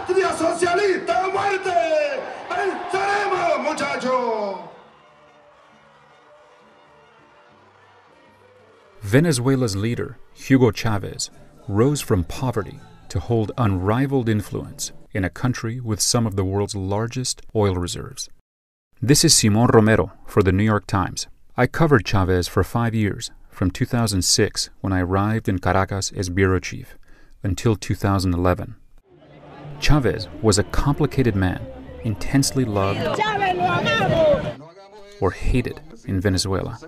¡Patria socialista, muerte! ¡Venceremos, muchachos! Venezuela's leader, Hugo Chavez, rose from poverty to hold unrivaled influence in a country with some of the world's largest oil reserves. This is Simon Romero for the New York Times. I covered Chavez for 5 years, from 2006, when I arrived in Caracas as bureau chief, until 2011. Chavez was a complicated man, intensely loved or hated in Venezuela.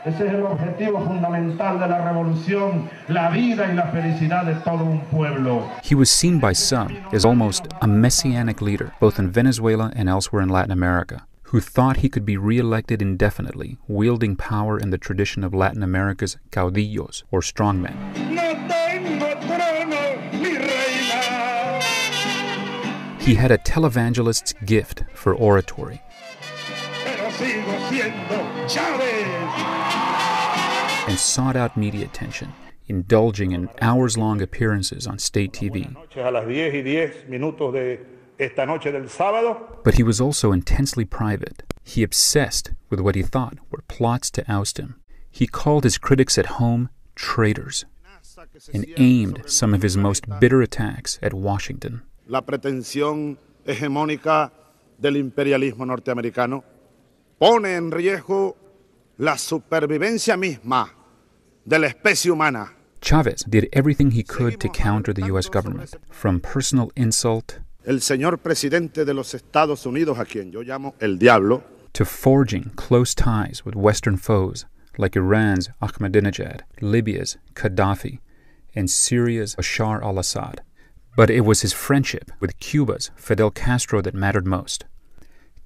Ese es el objetivo fundamental de la revolución, la vida y la felicidad de todo un pueblo. He was seen by some as almost a messianic leader, both in Venezuela and elsewhere in Latin America, who thought he could be re-elected indefinitely, wielding power in the tradition of Latin America's caudillos, or strongmen. He had a televangelist's gift for oratory. And sought out media attention, indulging in hours-long appearances on state TV. But he was also intensely private. He obsessed with what he thought were plots to oust him. He called his critics at home traitors and aimed some of his most bitter attacks at Washington. La pretensión hegemónica del imperialismo norteamericano pone en riesgo la supervivencia misma de la especie humana. Chavez did everything he could to counter the U.S. government, from personal insult El señor presidente de los Estados Unidos, a quien yo llamo el diablo, to forging close ties with Western foes like Iran's Ahmadinejad, Libya's Gaddafi, and Syria's Bashar al-Assad. But it was his friendship with Cuba's Fidel Castro that mattered most.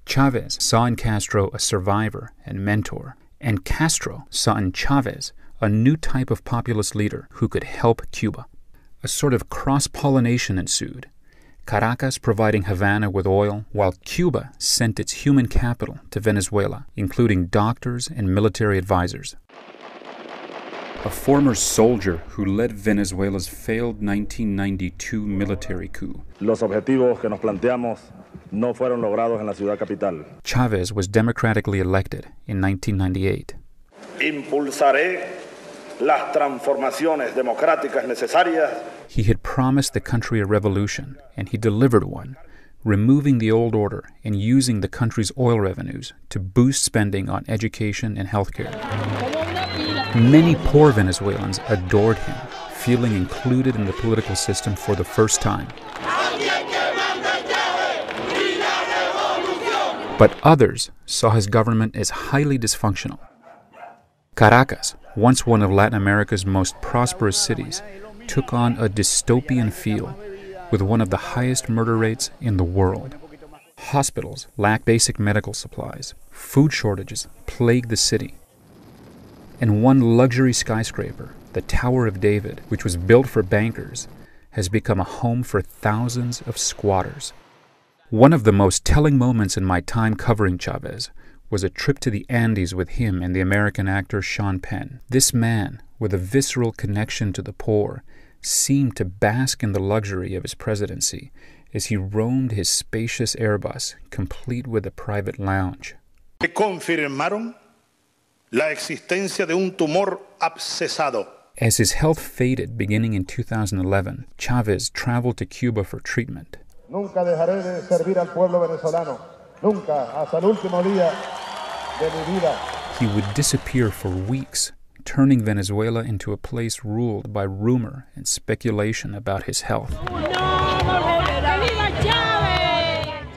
Chavez saw in Castro a survivor and mentor, and Castro saw in Chavez a new type of populist leader who could help Cuba. A sort of cross-pollination ensued, Caracas providing Havana with oil, while Cuba sent its human capital to Venezuela, including doctors and military advisors. A former soldier who led Venezuela's failed 1992 military coup. Los objetivos que nos planteamos no fueron logrados en la ciudad capital. Chavez was democratically elected in 1998. Impulsaré las transformaciones democráticas necesarias. He had promised the country a revolution, and he delivered one, removing the old order and using the country's oil revenues to boost spending on education and healthcare. Many poor Venezuelans adored him, feeling included in the political system for the first time. But others saw his government as highly dysfunctional. Caracas, once one of Latin America's most prosperous cities, took on a dystopian feel with one of the highest murder rates in the world. Hospitals lacked basic medical supplies. Food shortages plagued the city. And one luxury skyscraper, the Tower of David, which was built for bankers, has become a home for thousands of squatters. One of the most telling moments in my time covering Chavez was a trip to the Andes with him and the American actor Sean Penn. This man, with a visceral connection to the poor, seemed to bask in the luxury of his presidency as he roamed his spacious Airbus, complete with a private lounge. Confirmaron la existencia de un tumor abscesado. As his health faded beginning in 2011, Chavez traveled to Cuba for treatment. Nunca dejaré de servir al pueblo venezolano. Nunca, hasta el último día de mi vida. He would disappear for weeks, turning Venezuela into a place ruled by rumor and speculation about his health.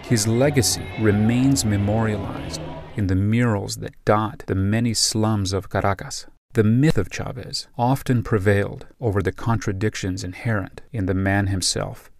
His legacy remains memorialized in the murals that dot the many slums of Caracas. The myth of Chavez often prevailed over the contradictions inherent in the man himself.